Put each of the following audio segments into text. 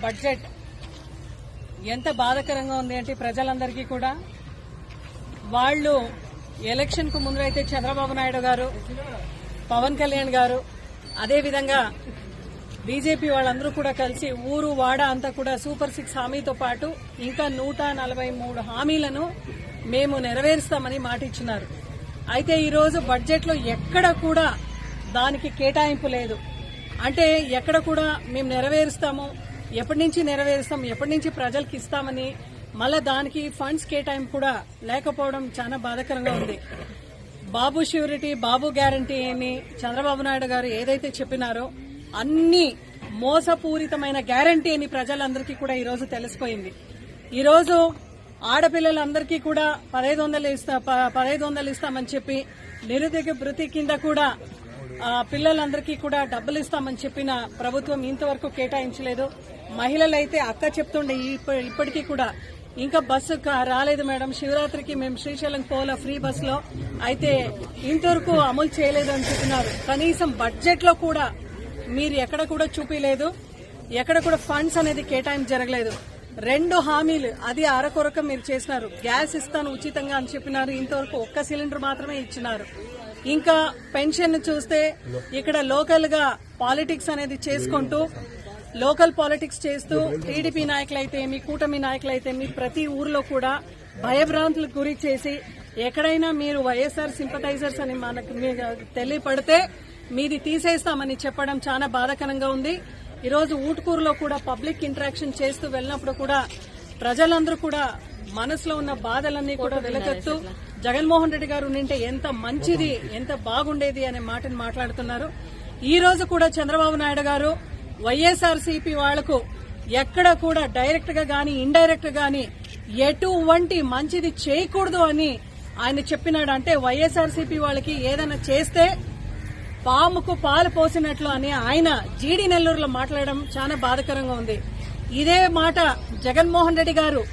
Budget ఎంత బాధాకరంగా ఉంది అంటే ప్రజలందరికీ కూడా వాళ్ళు ఎలక్షన్ కు ముందు అయితే చంద్రబాబు నాయుడు గారు, పవన్ కళ్యాణ్ గారు, అదేవిధంగా బీజేపీ వాళ్ళందరూ కూడా కలిసి ఊరు వాడ అంతా కూడా సూపర్ 6 హామీతో పాటు ఇంకా 143 హామీలను మేము నెరవేరుస్తామని మాట ఇచ్చినారు. అయితే ఈరోజు బడ్జెట్లో ఎక్కడ కూడా దానికి కేటాయింపు లేదు. అంటే ఎక్కడ కూడా మేము నెరవేరుస్తాము, ఎప్పటి నుంచి నెరవేరుస్తాం, ఎప్పటి నుంచి ప్రజలకు ఇస్తామని మళ్ళా దానికి ఫండ్స్ కేటాయింపు కూడా లేకపోవడం చాలా బాధాకరంగా ఉంది. బాబు ష్యూరిటీ, బాబు గ్యారంటీ అని చంద్రబాబు నాయుడు గారు ఏదైతే చెప్పినారో అన్ని మోసపూరితమైన గ్యారంటీ అని ప్రజలందరికీ కూడా ఈరోజు తెలిసిపోయింది. ఈరోజు ఆడపిల్లలందరికీ కూడా 1500 ఇస్తామని చెప్పి నిరుద్యోగ భృతి కింద కూడా పిల్లలందరికీ కూడా డబ్బులు ఇస్తామని చెప్పిన ప్రభుత్వం ఇంతవరకు కేటాయించలేదు. మహిళలైతే అక్క చెప్తుండే ఇప్పటికీ కూడా ఇంకా బస్సు రాలేదు మేడం, శివరాత్రికి మేము శ్రీశైలం పోలా ఫ్రీ బస్సులో అయితే ఇంతవరకు అమలు చేయలేదు అని చెప్పినారు. కనీసం బడ్జెట్ లో కూడా మీరు ఎక్కడ కూడా చూపించలేదు, ఎక్కడ కూడా ఫండ్స్ అనేది కేటాయింపు జరగలేదు. 2 హామీలు అది అరకొరక మీరు చేసినారు. గ్యాస్ ఇస్తాను ఉచితంగా అని చెప్పినారు, ఇంతవరకు 1 సిలిండర్ మాత్రమే ఇచ్చినారు. ఇంకా పెన్షన్ చూస్తే ఇక్కడ లోకల్ గా పాలిటిక్స్ అనేది చేసుకుంటూ లోకల్ పాలిటిక్స్ చేస్తూ టీడీపీ నాయకులైతేమి, కూటమి నాయకులైతేమి ప్రతి ఊర్లో కూడా భయభ్రాంతులకు గురి చేసి ఎక్కడైనా మీరు వైఎస్ఆర్ సింపథైజర్స్ అని మనకు తెలియపడితే మీది తీసేస్తామని చెప్పడం చాలా బాధాకరంగా ఉంది. ఈరోజు ఊటుకూరులో కూడా పబ్లిక్ ఇంటరాక్షన్ చేస్తూ వెళ్ళినప్పుడు కూడా ప్రజలందరూ కూడా మనసులో ఉన్న బాధలన్నీ కూడా వెలకెత్తు జగన్మోహన్ రెడ్డి గారు ఉంటే ఎంత మంచిది, ఎంత బాగుండేది అనే మాటను మాట్లాడుతున్నారు. ఈ రోజు కూడా చంద్రబాబు నాయుడు గారు వైఎస్ఆర్సీపీ వాళ్లకు ఎక్కడ కూడా డైరెక్ట్ గా గానీ ఇండైరెక్ట్ గానీ ఎటువంటి మంచిది చేయకూడదు అని ఆయన చెప్పినాడు. అంటే వైఎస్ఆర్సీపీ వాళ్ళకి ఏదైనా చేస్తే పాముకు పాలు పోసినట్లు అని ఆయన జీడీ నెల్లూరులో మాట్లాడడం చాలా బాధాకరంగా ఉంది. ఇదే మాట జగన్మోహన్ రెడ్డి గారు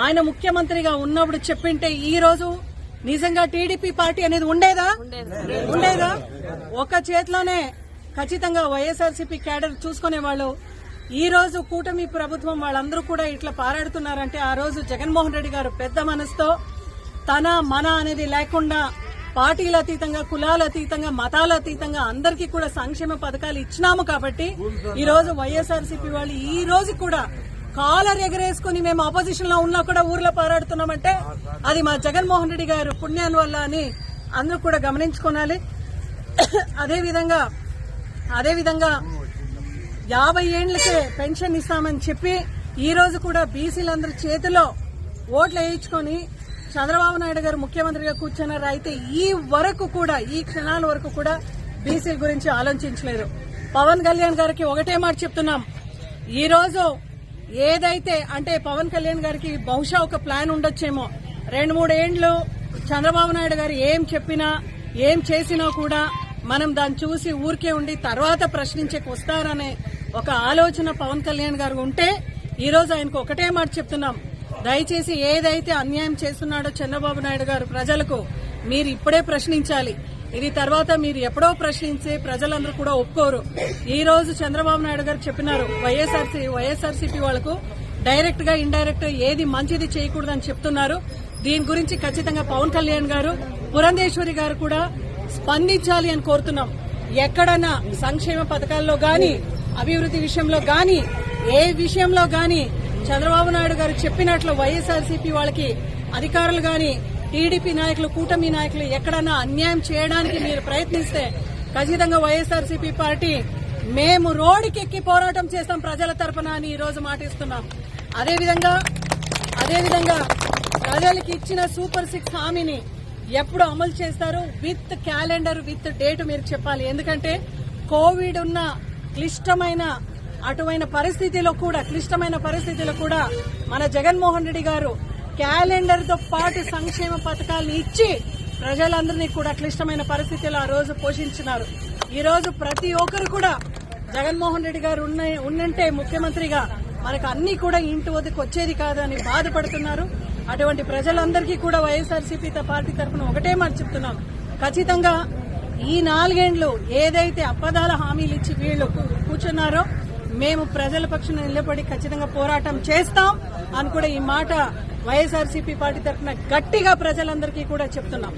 ఆయన ముఖ్యమంత్రిగా ఉన్నప్పుడు చెప్పింటే ఈ రోజు నిజంగా టీడీపీ పార్టీ అనేది ఉండేదా? ఒక చేతిలోనే ఖచ్చితంగా వైఎస్ఆర్సీపీ క్యాడర్ చూసుకునేవాళ్ళు. ఈ రోజు కూటమి ప్రభుత్వం వాళ్ళందరూ కూడా ఇట్లా పారాడుతున్నారంటే ఆ రోజు జగన్మోహన్ రెడ్డి గారు పెద్ద మనసుతో తన మన అనేది లేకుండా పార్టీల అతీతంగా, కులాల అతీతంగా, మతాల అతీతంగా అందరికీ కూడా సంక్షేమ పథకాలు ఇచ్చినాము కాబట్టి ఈ రోజు వైఎస్ఆర్సీపీ వాళ్ళు ఈ రోజు కూడా కాలర్ ఎగరేసుకుని మేము ఆపోజిషన్ లో ఉన్నా కూడా ఊర్లో పోరాడుతున్నామంటే అది మా జగన్మోహన్ రెడ్డి గారు పుణ్యాన్ని వల్ల అని అందరూ కూడా గమనించుకోవాలి. అదేవిధంగా 50 ఏళ్లకే పెన్షన్ ఇస్తామని చెప్పి ఈ రోజు కూడా బీసీలందరి చేతిలో ఓట్లు వేయించుకొని చంద్రబాబు నాయుడు గారు ముఖ్యమంత్రిగా కూర్చున్నారు. అయితే ఈ క్షణాల వరకు కూడా బీసీల గురించి ఆలోచించలేదు. పవన్ కళ్యాణ్ గారికి ఒకటే మాట చెప్తున్నాం. ఈ రోజు ఏదైతే అంటే పవన్ కళ్యాణ్ గారికి బహుశా ఒక ప్లాన్ ఉండొచ్చేమో, 2-3 ఏండ్లు చంద్రబాబు నాయుడు గారు ఏం చెప్పినా ఏం చేసినా కూడా మనం దాన్ని చూసి ఊరికే ఉండి తర్వాత ప్రశ్నించేకి వస్తారనే ఒక ఆలోచన పవన్ కళ్యాణ్ గారు ఉంటే ఈ రోజు ఆయనకు ఒకటే మాట చెప్తున్నాం. దయచేసి ఏదైతే అన్యాయం చేస్తున్నాడో చంద్రబాబు నాయుడు గారు ప్రజలకు మీరు ఇప్పుడే ప్రశ్నించాలి. ఇది తర్వాత మీరు ఎప్పుడో ప్రశ్నించే ప్రజలందరూ కూడా ఒప్పుకోరు. ఈ రోజు చంద్రబాబు నాయుడు గారు చెప్పినారు వైఎస్ఆర్సీపీ వాళ్లకు డైరెక్ట్ గా ఇండైరెక్ట్ ఏది మంచిది చేయకూడదని చెప్తున్నారు. దీని గురించి ఖచ్చితంగా పవన్ కళ్యాణ్ గారు, పురంధేశ్వరి గారు కూడా స్పందించాలి అని కోరుతున్నాం. ఎక్కడన్నా సంక్షేమ పథకాల్లో గాని, అభివృద్ది విషయంలో గాని, ఏ విషయంలో గాని చంద్రబాబు నాయుడు గారు చెప్పినట్లు వైఎస్ఆర్సీపీ వాళ్ళకి అధికారులు గాని, టీడీపీ నాయకులు, కూటమి నాయకులు ఎక్కడన్నా అన్యాయం చేయడానికి మీరు ప్రయత్నిస్తే ఖచ్చితంగా వైఎస్ఆర్సీపీ పార్టీ మేము రోడ్డుకెక్కి పోరాటం చేస్తాం ప్రజల తరపున అని ఈ రోజు మాటిస్తున్నాం. అదేవిధంగా ప్రజలకు ఇచ్చిన సూపర్ 6 హామీని ఎప్పుడు అమలు చేస్తారు, విత్ క్యాలెండర్, విత్ డేట్ మీరు చెప్పాలి. ఎందుకంటే కోవిడ్ ఉన్న క్లిష్టమైన పరిస్థితిలో కూడా మన జగన్మోహన్ రెడ్డి గారు క్యాలెండర్ తో పాటు సంక్షేమ పథకాలను ఇచ్చి ప్రజలందరినీ కూడా క్లిష్టమైన పరిస్థితిలో ఆ రోజు పోషించినారు. ఈ రోజు ప్రతి ఒక్కరు కూడా జగన్మోహన్ రెడ్డి గారు ఉన్నంటే ముఖ్యమంత్రిగా మనకు అన్ని కూడా ఇంటి వద్దకు వచ్చేది కాదని బాధపడుతున్నారు. అటువంటి ప్రజలందరికీ కూడా వైఎస్ఆర్సీపీ పార్టీ తరఫున ఒకటే మాట చెప్తున్నాం. ఖచ్చితంగా ఈ 4 ఏళ్లు ఏదైతే అబద్దాల హామీలు ఇచ్చి వీళ్ళు కూర్చున్నారో మేము ప్రజల పక్షాన నిలబడి ఖచ్చితంగా పోరాటం చేస్తాం అని కూడా ఈ మాట వైఎస్ఆర్సీపీ పార్టీ తరఫున గట్టిగా ప్రజలందరికీ కూడా చెప్తున్నాం.